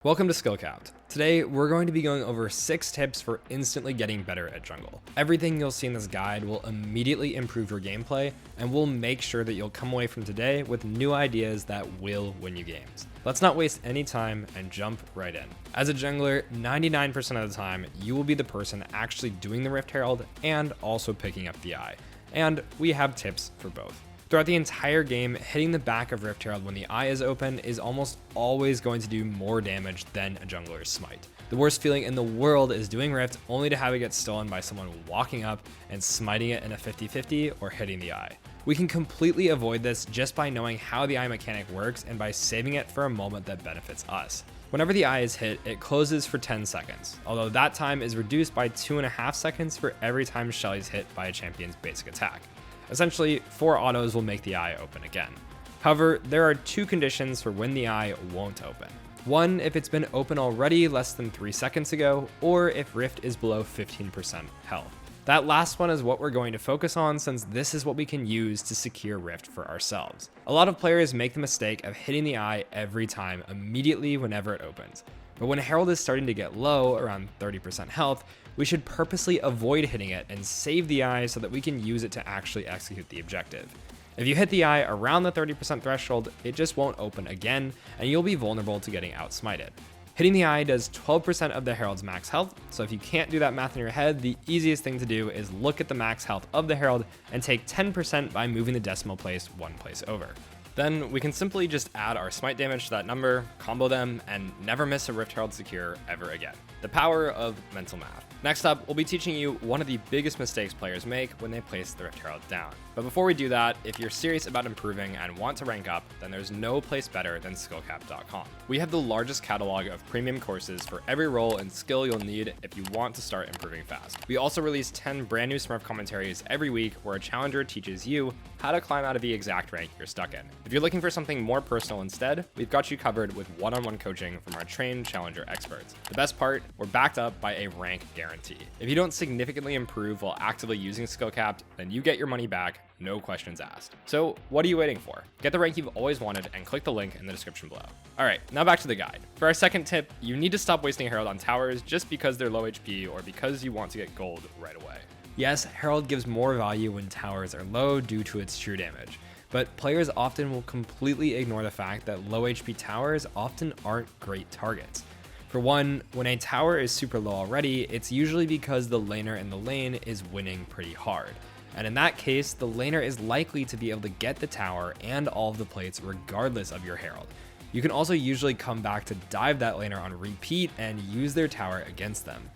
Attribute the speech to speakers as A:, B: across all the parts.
A: Welcome to Skillcapped. Today, we're going to be going over 6 tips for instantly getting better at jungle. Everything you'll see in this guide will immediately improve your gameplay, and we'll make sure that you'll come away from today with new ideas that will win you games. Let's not waste any time and jump right in. As a jungler, 99% of the time, you will be the person actually doing the Rift Herald and also picking up the eye. And we have tips for both. Throughout the entire game, hitting the back of Rift Herald when the eye is open is almost always going to do more damage than a jungler's smite. The worst feeling in the world is doing Rift only to have it get stolen by someone walking up and smiting it in a 50-50 or hitting the eye. We can completely avoid this just by knowing how the eye mechanic works and by saving it for a moment that benefits us. Whenever the eye is hit, it closes for 10 seconds, although that time is reduced by 2.5 seconds for every time Shelly's hit by a champion's basic attack. Essentially, 4 autos will make the eye open again. However, there are 2 conditions for when the eye won't open. One, if it's been open already less than 3 seconds ago, or if Rift is below 15% health. That last one is what we're going to focus on since this is what we can use to secure Rift for ourselves. A lot of players make the mistake of hitting the eye every time immediately whenever it opens. But when Herald is starting to get low, around 30% health, we should purposely avoid hitting it and save the eye so that we can use it to actually execute the objective. If you hit the eye around the 30% threshold, it just won't open again, and you'll be vulnerable to getting outsmited. Hitting the eye does 12% of the Herald's max health, so if you can't do that math in your head, the easiest thing to do is look at the max health of the Herald and take 10% by moving the decimal place 1 place over. Then we can simply just add our smite damage to that number, combo them, and never miss a Rift Herald secure ever again. The power of mental math. Next up, we'll be teaching you one of the biggest mistakes players make when they place the Rift Herald down. But before we do that, if you're serious about improving and want to rank up, then there's no place better than skillcapped.com. We have the largest catalog of premium courses for every role and skill you'll need if you want to start improving fast. We also release 10 brand new Smurf commentaries every week where a challenger teaches you how to climb out of the exact rank you're stuck in. If you're looking for something more personal instead, we've got you covered with one-on-one coaching from our trained challenger experts. The best part, we're backed up by a rank guarantee. If you don't significantly improve while actively using Skillcapped, then you get your money back, no questions asked. So what are you waiting for? Get the rank you've always wanted and click the link in the description below. Alright, now back to the guide. For our second tip, you need to stop wasting Herald on towers just because they're low HP or because you want to get gold right away. Yes, Herald gives more value when towers are low due to its true damage, but players often will completely ignore the fact that low HP towers often aren't great targets. For one, when a tower is super low already, it's usually because the laner in the lane is winning pretty hard. And in that case, the laner is likely to be able to get the tower and all of the plates regardless of your Herald. You can also usually come back to dive that laner on repeat and use their tower against them.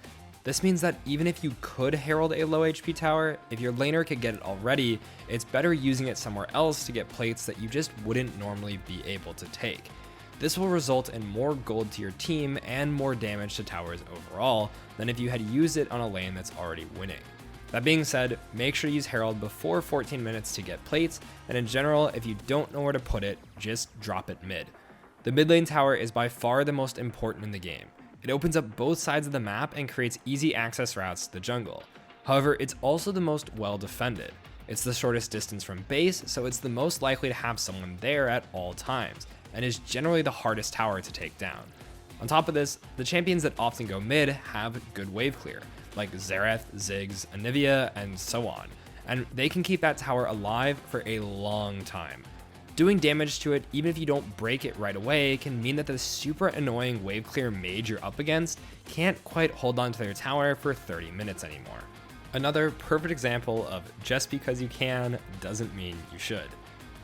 A: This means that even if you could Herald a low HP tower, if your laner could get it already, it's better using it somewhere else to get plates that you just wouldn't normally be able to take. This will result in more gold to your team and more damage to towers overall than if you had used it on a lane that's already winning. That being said, make sure to use Herald before 14 minutes to get plates, and in general, if you don't know where to put it, just drop it mid. The mid lane tower is by far the most important in the game. It opens up both sides of the map and creates easy access routes to the jungle. However, it's also the most well defended. It's the shortest distance from base, so it's the most likely to have someone there at all times, and is generally the hardest tower to take down. On top of this, the champions that often go mid have good wave clear, like Xerath, Ziggs, Anivia, and so on, and they can keep that tower alive for a long time. Doing damage to it, even if you don't break it right away, can mean that the super annoying wave clear mage you're up against can't quite hold on to their tower for 30 minutes anymore. Another perfect example of just because you can doesn't mean you should.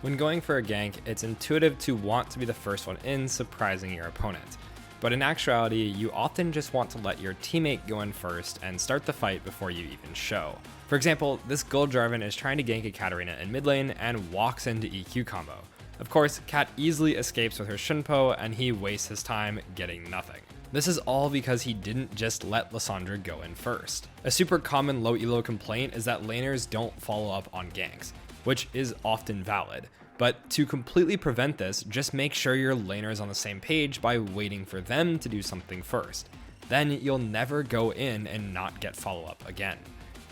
A: When going for a gank, it's intuitive to want to be the first one in, surprising your opponent. But in actuality, you often just want to let your teammate go in first and start the fight before you even show. For example, this gold Jarvan is trying to gank a Katarina in mid lane and walks into EQ combo. Of course, Kat easily escapes with her Shunpo and he wastes his time getting nothing. This is all because he didn't just let Lissandra go in first. A super common low elo complaint is that laners don't follow up on ganks, which is often valid. But to completely prevent this, just make sure your laner is on the same page by waiting for them to do something first. Then you'll never go in and not get follow-up again.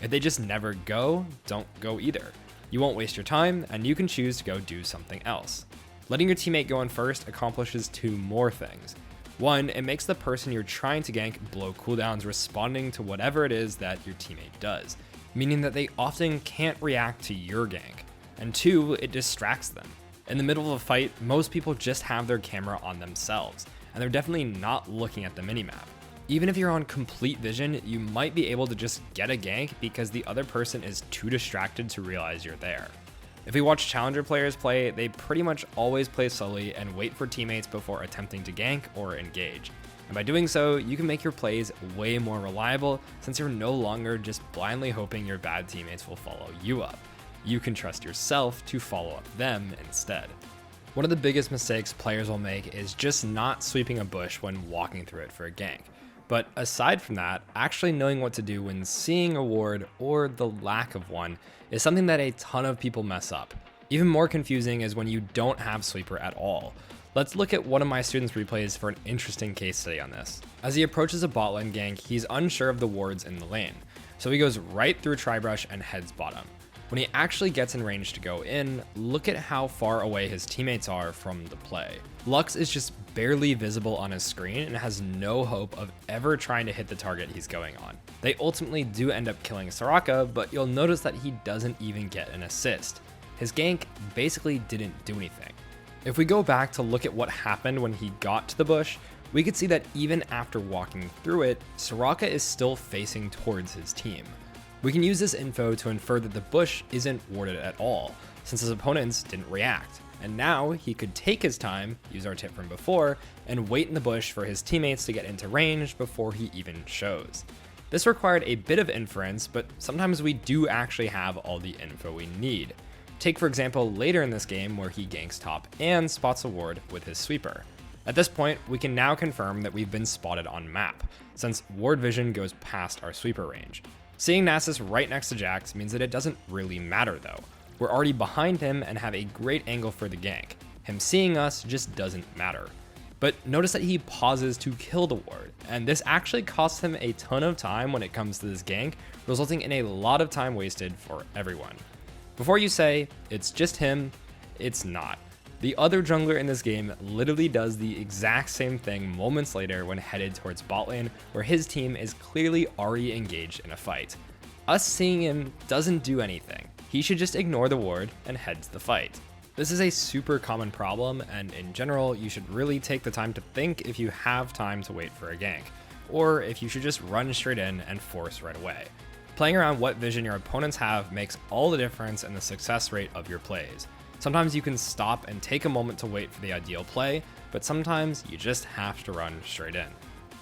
A: If they just never go, don't go either. You won't waste your time, and you can choose to go do something else. Letting your teammate go in first accomplishes 2 more things. One, it makes the person you're trying to gank blow cooldowns responding to whatever it is that your teammate does, meaning that they often can't react to your gank. And two, it distracts them. In the middle of a fight, most people just have their camera on themselves, and they're definitely not looking at the minimap. Even if you're on complete vision, you might be able to just get a gank because the other person is too distracted to realize you're there. If we watch challenger players play, they pretty much always play slowly and wait for teammates before attempting to gank or engage. And by doing so, you can make your plays way more reliable since you're no longer just blindly hoping your bad teammates will follow you up. You can trust yourself to follow up them instead. One of the biggest mistakes players will make is just not sweeping a bush when walking through it for a gank. But aside from that, actually knowing what to do when seeing a ward or the lack of one is something that a ton of people mess up. Even more confusing is when you don't have sweeper at all. Let's look at one of my students' replays for an interesting case study on this. As he approaches a bot lane gank, he's unsure of the wards in the lane, so he goes right through Tribrush and heads bottom. When he actually gets in range to go in, look at how far away his teammates are from the play. Lux is just barely visible on his screen and has no hope of ever trying to hit the target he's going on. They ultimately do end up killing Soraka, but you'll notice that he doesn't even get an assist. His gank basically didn't do anything. If we go back to look at what happened when he got to the bush, we could see that even after walking through it, Soraka is still facing towards his team. We can use this info to infer that the bush isn't warded at all, since his opponents didn't react, and now he could take his time, use our tip from before, and wait in the bush for his teammates to get into range before he even shows. This required a bit of inference, but sometimes we do actually have all the info we need. Take for example later in this game where he ganks top and spots a ward with his sweeper. At this point, we can now confirm that we've been spotted on map, since ward vision goes past our sweeper range. Seeing Nasus right next to Jax means that it doesn't really matter though. We're already behind him and have a great angle for the gank. Him seeing us just doesn't matter. But notice that he pauses to kill the ward, and this actually costs him a ton of time when it comes to this gank, resulting in a lot of time wasted for everyone. Before you say, it's just him, it's not. The other jungler in this game literally does the exact same thing moments later when headed towards bot lane, where his team is clearly already engaged in a fight. Us seeing him doesn't do anything. He should just ignore the ward and head to the fight. This is a super common problem, and in general, you should really take the time to think if you have time to wait for a gank, or if you should just run straight in and force right away. Playing around what vision your opponents have makes all the difference in the success rate of your plays. Sometimes you can stop and take a moment to wait for the ideal play, but sometimes you just have to run straight in.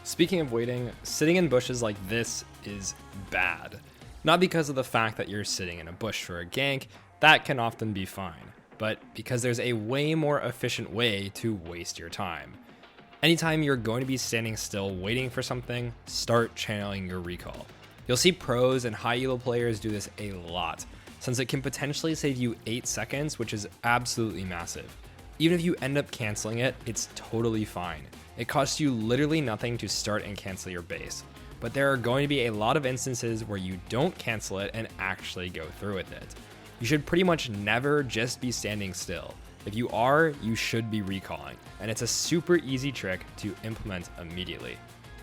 A: Speaking of waiting, sitting in bushes like this is bad. Not because of the fact that you're sitting in a bush for a gank, that can often be fine, but because there's a way more efficient way to waste your time. Anytime you're going to be standing still waiting for something, start channeling your recall. You'll see pros and high elo players do this a lot, since it can potentially save you 8 seconds, which is absolutely massive. Even if you end up canceling it, it's totally fine. It costs you literally nothing to start and cancel your base, but there are going to be a lot of instances where you don't cancel it and actually go through with it. You should pretty much never just be standing still. If you are, you should be recalling, and it's a super easy trick to implement immediately.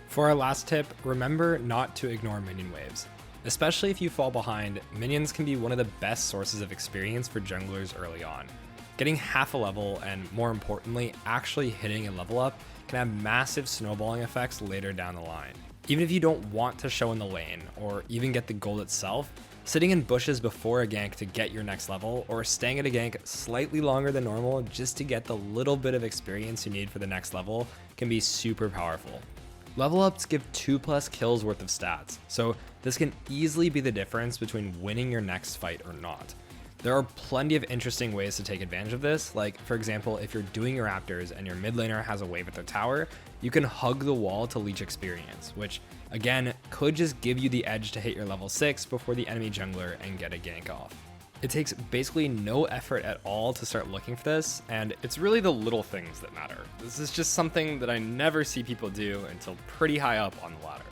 A: For our last tip, remember not to ignore minion waves. Especially if you fall behind, minions can be one of the best sources of experience for junglers early on. Getting half a level, and more importantly, actually hitting a level up, can have massive snowballing effects later down the line. Even if you don't want to show in the lane, or even get the gold itself, sitting in bushes before a gank to get your next level, or staying at a gank slightly longer than normal just to get the little bit of experience you need for the next level can be super powerful. Level ups give 2+ kills worth of stats, so this can easily be the difference between winning your next fight or not. There are plenty of interesting ways to take advantage of this, like for example, if you're doing your Raptors and your mid laner has a wave at their tower, you can hug the wall to leech experience, which again could just give you the edge to hit your level 6 before the enemy jungler and get a gank off. It takes basically no effort at all to start looking for this, and it's really the little things that matter. This is just something that I never see people do until pretty high up on the ladder.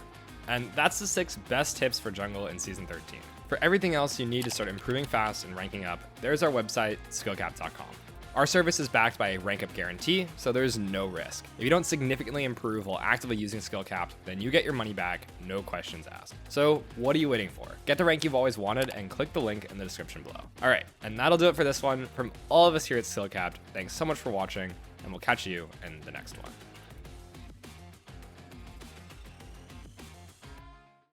A: And that's the 6 best tips for jungle in Season 13. For everything else you need to start improving fast and ranking up, there's our website, skillcap.com. Our service is backed by a rank up guarantee, so there's no risk. If you don't significantly improve while actively using skill capped, then you get your money back, no questions asked. So what are you waiting for? Get the rank you've always wanted and click the link in the description below. All right, and that'll do it for this one. From all of us here at Skill Capped, thanks so much for watching, and we'll catch you in the next one.